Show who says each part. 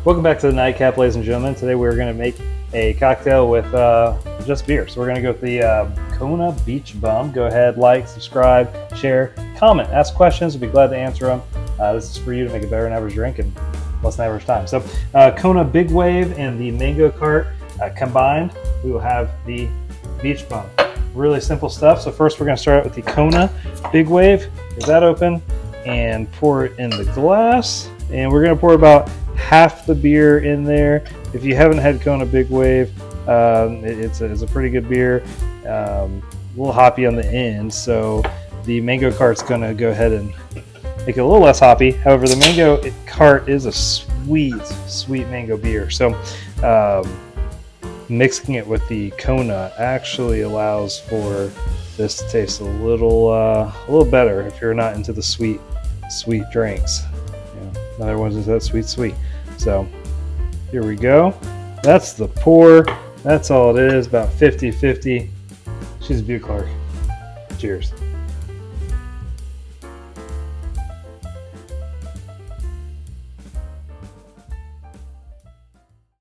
Speaker 1: Welcome back to the Nightcap, ladies and gentlemen. Today we're going to make a cocktail with just beer. So we're going to go with the Kona Beach Bum. Go ahead, like, subscribe, share, comment, ask questions. We'll be glad to answer them. This is for you to make a better than average drink in less than average time. So Kona Big Wave and the Mango Cart combined, we will have the Beach Bum. Really simple stuff. So first we're going to start out with the Kona Big Wave. Get that open and pour it in the glass. And we're going to pour about half the beer in there. If you haven't had Kona Big Wave, it's a pretty good beer. A little hoppy on the end, so the Mango Cart's going to go ahead and make it a little less hoppy. However, the Mango Cart is a sweet mango beer. So mixing it with the Kona actually allows for this to taste a little better if you're not into the sweet drinks. Another one's that sweet. So here we go. That's the pour. That's all it is, about 50-50. She's a beaut, Clark. Cheers.